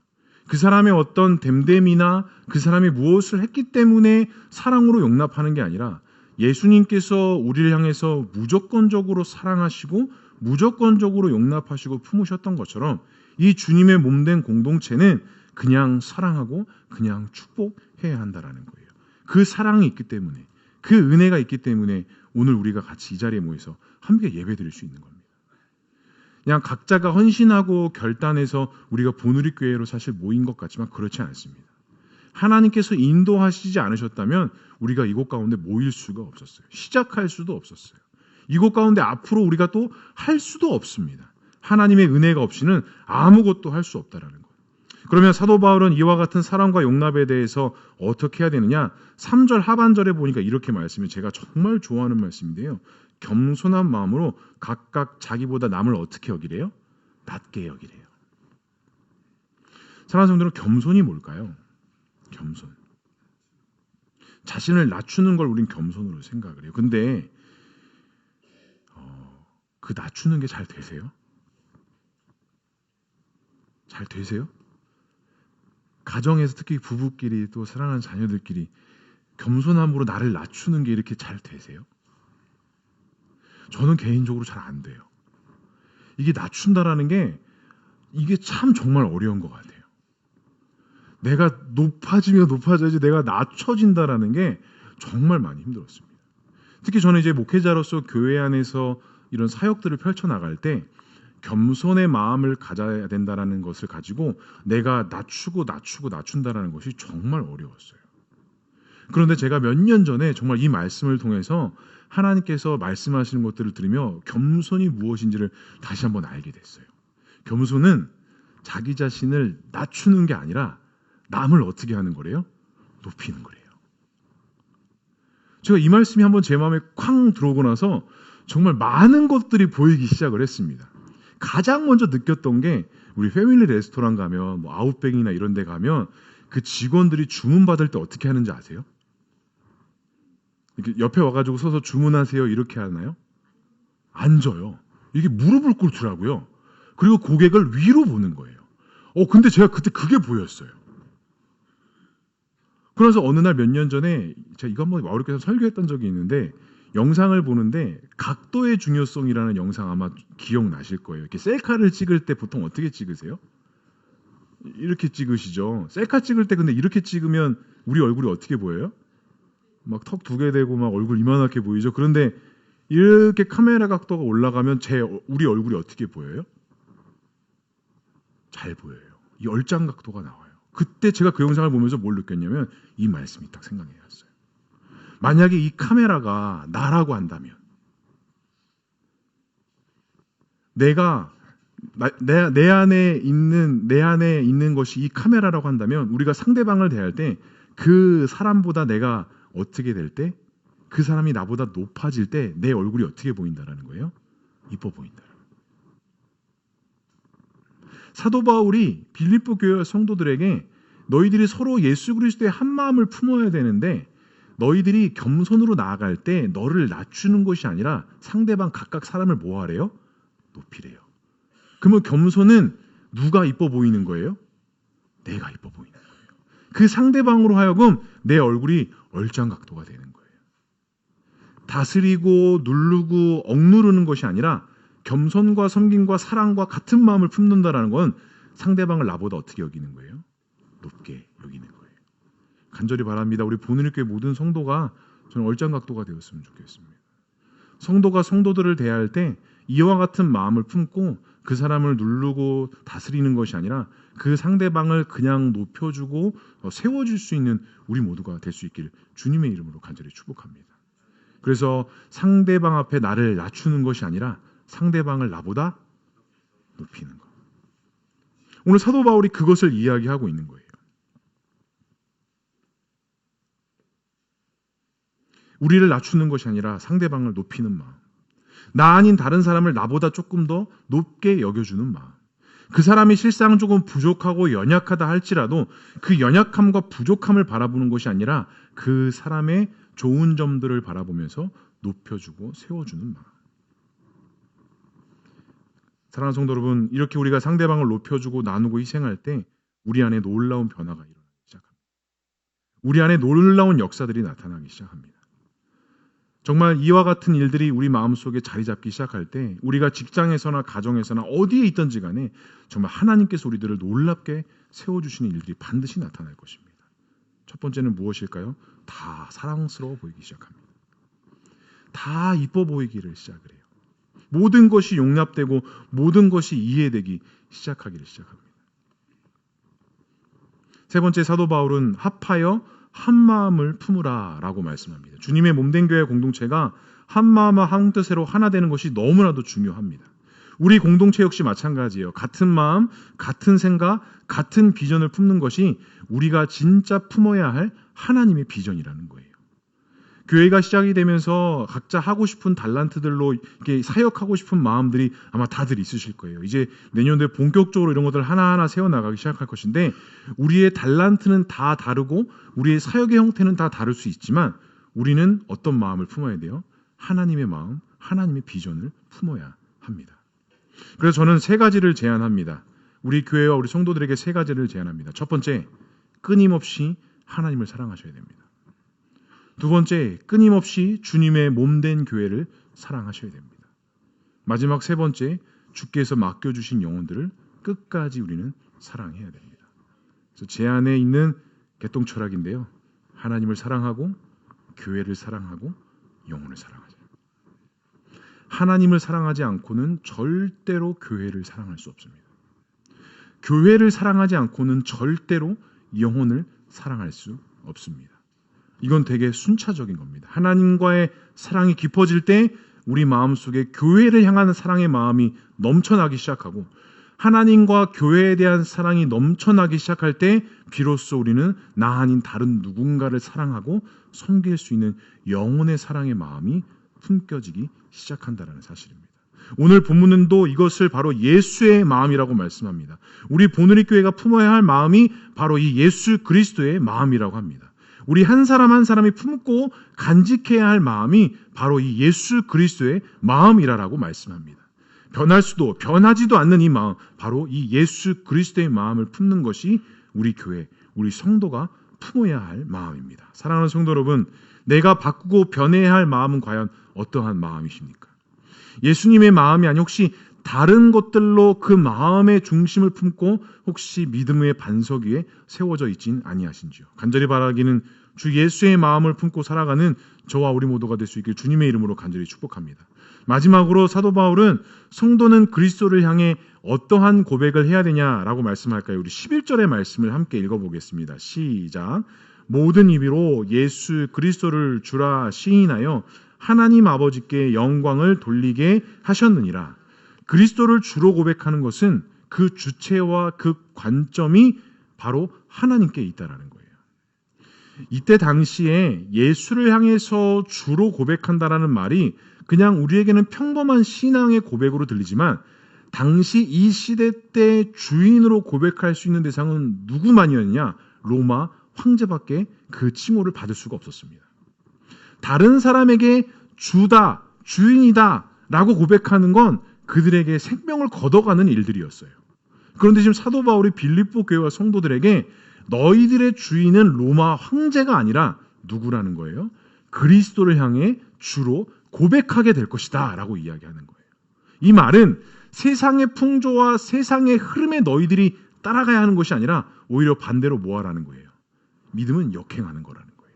그 사람의 어떤 됨됨이나 그 사람이 무엇을 했기 때문에 사랑으로 용납하는 게 아니라 예수님께서 우리를 향해서 무조건적으로 사랑하시고 무조건적으로 용납하시고 품으셨던 것처럼 이 주님의 몸된 공동체는 그냥 사랑하고 그냥 축복해야 한다라는 거예요. 그 사랑이 있기 때문에 그 은혜가 있기 때문에 오늘 우리가 같이 이 자리에 모여서 함께 예배드릴 수 있는 겁니다. 그냥 각자가 헌신하고 결단해서 우리가 보누리교회로 사실 모인 것 같지만 그렇지 않습니다. 하나님께서 인도하시지 않으셨다면 우리가 이곳 가운데 모일 수가 없었어요. 시작할 수도 없었어요. 이곳 가운데 앞으로 우리가 또 할 수도 없습니다. 하나님의 은혜가 없이는 아무것도 할 수 없다라는 거예요. 그러면 사도 바울은 이와 같은 사랑과 용납에 대해서 어떻게 해야 되느냐? 3절 하반절에 보니까 이렇게 말씀이 제가 정말 좋아하는 말씀인데요. 겸손한 마음으로 각각 자기보다 남을 어떻게 여기래요? 낮게 여기래요. 사랑하는 성도들은 겸손이 뭘까요? 겸손. 자신을 낮추는 걸 우린 겸손으로 생각을 해요. 근데 그 낮추는 게 잘 되세요? 잘 되세요? 가정에서 특히 부부끼리 또 사랑하는 자녀들끼리 겸손함으로 나를 낮추는 게 이렇게 잘 되세요? 저는 개인적으로 잘 안 돼요. 이게 낮춘다라는 게 이게 참 정말 어려운 것 같아요. 내가 높아지면 높아져야지 내가 낮춰진다라는 게 정말 많이 힘들었습니다. 특히 저는 이제 목회자로서 교회 안에서 이런 사역들을 펼쳐나갈 때 겸손의 마음을 가져야 된다라는 것을 가지고 내가 낮춘다라는 것이 정말 어려웠어요. 그런데 제가 몇 년 전에 정말 이 말씀을 통해서 하나님께서 말씀하시는 것들을 들으며 겸손이 무엇인지를 다시 한번 알게 됐어요. 겸손은 자기 자신을 낮추는 게 아니라 남을 어떻게 하는 거래요? 높이는 거래요. 제가 이 말씀이 한번 제 마음에 쾅 들어오고 나서 정말 많은 것들이 보이기 시작을 했습니다. 가장 먼저 느꼈던 게 우리 패밀리 레스토랑 가면 뭐 아웃백이나 이런 데 가면 그 직원들이 주문 받을 때 어떻게 하는지 아세요? 이렇게 옆에 와가지고 서서 주문하세요 이렇게 하나요? 앉아요. 이게 무릎을 꿇더라고요. 그리고 고객을 위로 보는 거예요. 근데 제가 그때 그게 보였어요. 그래서 어느 날 몇 년 전에 제가 이거 한번 마을교회에서 설교했던 적이 있는데 영상을 보는데 각도의 중요성이라는 영상 아마 기억나실 거예요. 이렇게 셀카를 찍을 때 보통 어떻게 찍으세요? 이렇게 찍으시죠. 셀카 찍을 때 근데 이렇게 찍으면 우리 얼굴이 어떻게 보여요? 막 턱 2개 되고 막 얼굴 이만하게 보이죠. 그런데 이렇게 카메라 각도가 올라가면 우리 얼굴이 어떻게 보여요? 잘 보여요. 이 얼짱 각도가 나와요. 그때 제가 그 영상을 보면서 뭘 느꼈냐면 이 말씀이 딱 생각이 났어요. 만약에 이 카메라가 나라고 한다면 내가 내 안에 있는 것이 이 카메라라고 한다면 우리가 상대방을 대할 때 그 사람보다 내가 어떻게 될 때 그 사람이 나보다 높아질 때 내 얼굴이 어떻게 보인다라는 거예요? 이뻐 보인다. 사도 바울이 빌립보 교회 성도들에게 너희들이 서로 예수 그리스도의 한 마음을 품어야 되는데 너희들이 겸손으로 나아갈 때 너를 낮추는 것이 아니라 상대방 각각 사람을 뭐 하래요? 높이래요. 그러면 겸손은 누가 이뻐 보이는 거예요? 내가 이뻐 보이는 거예요. 그 상대방으로 하여금 내 얼굴이 얼짱각도가 되는 거예요. 다스리고 누르고 억누르는 것이 아니라 겸손과 섬김과 사랑과 같은 마음을 품는다라는 건 상대방을 나보다 어떻게 여기는 거예요? 높게 여기는 거예요. 간절히 바랍니다. 우리 보느님교회 모든 성도가 저는 얼짱각도가 되었으면 좋겠습니다. 성도가 성도들을 대할 때 이와 같은 마음을 품고 그 사람을 누르고 다스리는 것이 아니라 그 상대방을 그냥 높여주고 세워줄 수 있는 우리 모두가 될 수 있기를 주님의 이름으로 간절히 축복합니다. 그래서 상대방 앞에 나를 낮추는 것이 아니라 상대방을 나보다 높이는 것. 오늘 사도 바울이 그것을 이야기하고 있는 거예요. 우리를 낮추는 것이 아니라 상대방을 높이는 마음. 나 아닌 다른 사람을 나보다 조금 더 높게 여겨주는 마음. 그 사람이 실상 조금 부족하고 연약하다 할지라도 그 연약함과 부족함을 바라보는 것이 아니라 그 사람의 좋은 점들을 바라보면서 높여주고 세워주는 마음. 사랑하는 성도 여러분, 이렇게 우리가 상대방을 높여주고 나누고 희생할 때 우리 안에 놀라운 변화가 일어나기 시작합니다. 우리 안에 놀라운 역사들이 나타나기 시작합니다. 정말 이와 같은 일들이 우리 마음속에 자리 잡기 시작할 때 우리가 직장에서나 가정에서나 어디에 있든지 간에 정말 하나님께서 우리들을 놀랍게 세워주시는 일들이 반드시 나타날 것입니다. 첫 번째는 무엇일까요? 다 사랑스러워 보이기 시작합니다. 다 이뻐 보이기를 시작을 해요. 모든 것이 용납되고 모든 것이 이해되기 시작하기를 시작합니다. 세 번째, 사도 바울은 합하여 한 마음을 품으라 라고 말씀합니다. 주님의 몸된 교회 공동체가 한 마음과 한 뜻으로 하나 되는 것이 너무나도 중요합니다. 우리 공동체 역시 마찬가지예요. 같은 마음, 같은 생각, 같은 비전을 품는 것이 우리가 진짜 품어야 할 하나님의 비전이라는 거예요. 교회가 시작이 되면서 각자 하고 싶은 달란트들로 이렇게 사역하고 싶은 마음들이 아마 다들 있으실 거예요. 이제 내년도에 본격적으로 이런 것들을 하나하나 세워나가기 시작할 것인데 우리의 달란트는 다 다르고 우리의 사역의 형태는 다 다를 수 있지만 우리는 어떤 마음을 품어야 돼요? 하나님의 마음, 하나님의 비전을 품어야 합니다. 그래서 저는 세 가지를 제안합니다. 우리 교회와 우리 성도들에게 세 가지를 제안합니다. 첫 번째, 끊임없이 하나님을 사랑하셔야 됩니다. 두 번째, 끊임없이 주님의 몸된 교회를 사랑하셔야 됩니다. 마지막 세 번째, 주께서 맡겨주신 영혼들을 끝까지 우리는 사랑해야 됩니다. 그래서 제 안에 있는 개똥 철학인데요. 하나님을 사랑하고 교회를 사랑하고 영혼을 사랑하자. 하나님을 사랑하지 않고는 절대로 교회를 사랑할 수 없습니다. 교회를 사랑하지 않고는 절대로 영혼을 사랑할 수 없습니다. 이건 되게 순차적인 겁니다. 하나님과의 사랑이 깊어질 때 우리 마음속에 교회를 향하는 사랑의 마음이 넘쳐나기 시작하고 하나님과 교회에 대한 사랑이 넘쳐나기 시작할 때 비로소 우리는 나 아닌 다른 누군가를 사랑하고 섬길 수 있는 영혼의 사랑의 마음이 품겨지기 시작한다는 사실입니다. 오늘 본문도 이것을 바로 예수의 마음이라고 말씀합니다. 우리 보누리교회가 품어야 할 마음이 바로 이 예수 그리스도의 마음이라고 합니다. 우리 한 사람 한 사람이 품고 간직해야 할 마음이 바로 이 예수 그리스도의 마음이라고 말씀합니다. 변하지도 않는 이 마음, 바로 이 예수 그리스도의 마음을 품는 것이 우리 교회, 우리 성도가 품어야 할 마음입니다. 사랑하는 성도 여러분, 내가 바꾸고 변해야 할 마음은 과연 어떠한 마음이십니까? 예수님의 마음이 아니 혹시 다른 것들로 그 마음의 중심을 품고 혹시 믿음의 반석 위에 세워져 있진 아니하신지요? 간절히 바라기는 주 예수의 마음을 품고 살아가는 저와 우리 모두가 될 수 있길 주님의 이름으로 간절히 축복합니다. 마지막으로 사도 바울은 성도는 그리스도를 향해 어떠한 고백을 해야 되냐라고 말씀할까요? 우리 11절의 말씀을 함께 읽어보겠습니다. 시작. 모든 입으로 예수 그리스도를 주라 시인하여 하나님 아버지께 영광을 돌리게 하셨느니라. 그리스도를 주로 고백하는 것은 그 주체와 그 관점이 바로 하나님께 있다라는 거예요. 이때 당시에 예수를 향해서 주로 고백한다라는 말이 그냥 우리에게는 평범한 신앙의 고백으로 들리지만 당시 이 시대 때 주인으로 고백할 수 있는 대상은 누구만이었냐? 로마 황제밖에 그 칭호를 받을 수가 없었습니다. 다른 사람에게 주다, 주인이다 라고 고백하는 건 그들에게 생명을 걷어가는 일들이었어요. 그런데 지금 사도 바울이 빌립보 교회와 성도들에게 너희들의 주인은 로마 황제가 아니라 누구라는 거예요? 그리스도를 향해 주로 고백하게 될 것이다 라고 이야기하는 거예요. 이 말은 세상의 풍조와 세상의 흐름에 너희들이 따라가야 하는 것이 아니라 오히려 반대로 뭐하라는 거예요? 믿음은 역행하는 거라는 거예요.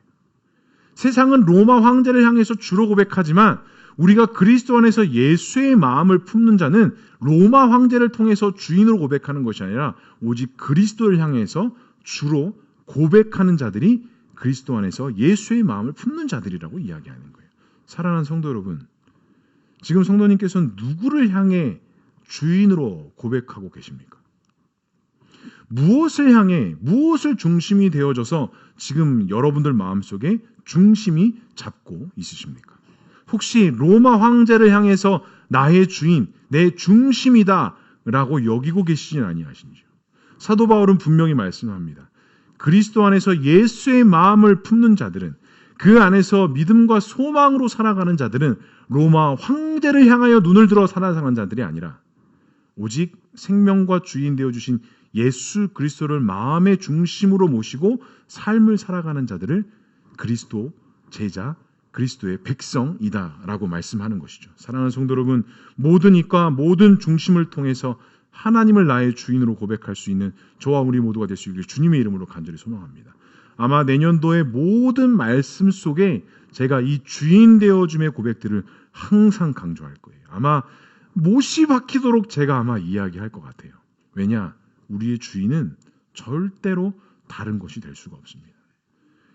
세상은 로마 황제를 향해서 주로 고백하지만 우리가 그리스도 안에서 예수의 마음을 품는 자는 로마 황제를 통해서 주인으로 고백하는 것이 아니라 오직 그리스도를 향해서 주로 고백하는 자들이 그리스도 안에서 예수의 마음을 품는 자들이라고 이야기하는 거예요. 사랑하는 성도 여러분, 지금 성도님께서는 누구를 향해 주인으로 고백하고 계십니까? 무엇을 향해, 무엇을 중심이 되어져서 지금 여러분들 마음속에 중심이 잡고 있으십니까? 혹시 로마 황제를 향해서 나의 주인, 내 중심이다 라고 여기고 계시진 아니하신지요? 사도 바울은 분명히 말씀합니다. 그리스도 안에서 예수의 마음을 품는 자들은, 그 안에서 믿음과 소망으로 살아가는 자들은 로마 황제를 향하여 눈을 들어 살아가는 자들이 아니라 오직 생명과 주인 되어주신 예수 그리스도를 마음의 중심으로 모시고 삶을 살아가는 자들을 그리스도 제자, 그리스도의 백성이다라고 말씀하는 것이죠. 사랑하는 성도 여러분, 모든 이과 모든 중심을 통해서 하나님을 나의 주인으로 고백할 수 있는 저와 우리 모두가 될 수 있기를 주님의 이름으로 간절히 소망합니다. 아마 내년도의 모든 말씀 속에 제가 이 주인 되어줌의 고백들을 항상 강조할 거예요. 아마 못이 박히도록 제가 아마 이야기할 것 같아요. 왜냐? 우리의 주인은 절대로 다른 것이 될 수가 없습니다.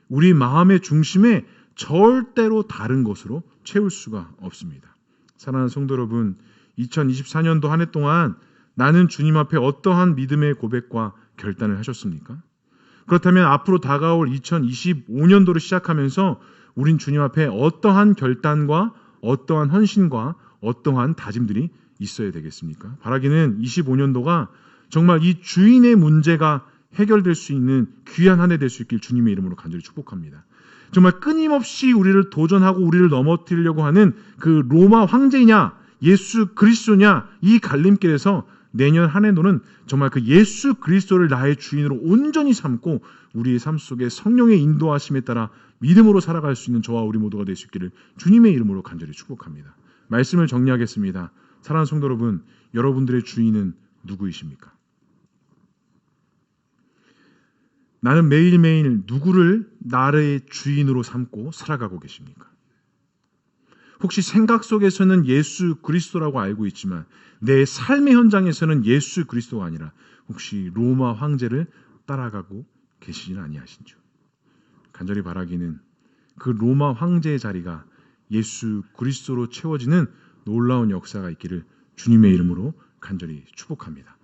우리 마음의 중심에 절대로 다른 것으로 채울 수가 없습니다. 사랑하는 성도 여러분, 2024년도 한 해 동안 나는 주님 앞에 어떠한 믿음의 고백과 결단을 하셨습니까? 그렇다면 앞으로 다가올 2025년도를 시작하면서 우린 주님 앞에 어떠한 결단과 어떠한 헌신과 어떠한 다짐들이 있어야 되겠습니까? 바라기는 25년도가 정말 이 주인의 문제가 해결될 수 있는 귀한 한 해 될 수 있길 주님의 이름으로 간절히 축복합니다. 정말 끊임없이 우리를 도전하고 우리를 넘어뜨리려고 하는 그 로마 황제냐 예수 그리스도냐 이 갈림길에서 내년 한 해도는 정말 그 예수 그리스도를 나의 주인으로 온전히 삼고 우리의 삶 속에 성령의 인도하심에 따라 믿음으로 살아갈 수 있는 저와 우리 모두가 될 수 있기를 주님의 이름으로 간절히 축복합니다. 말씀을 정리하겠습니다. 사랑하는 성도 여러분, 여러분들의 주인은 누구이십니까? 나는 매일매일 누구를 나의 주인으로 삼고 살아가고 계십니까? 혹시 생각 속에서는 예수 그리스도라고 알고 있지만 내 삶의 현장에서는 예수 그리스도가 아니라 혹시 로마 황제를 따라가고 계시지는 아니하신지요? 간절히 바라기는 그 로마 황제의 자리가 예수 그리스도로 채워지는 놀라운 역사가 있기를 주님의 이름으로 간절히 축복합니다.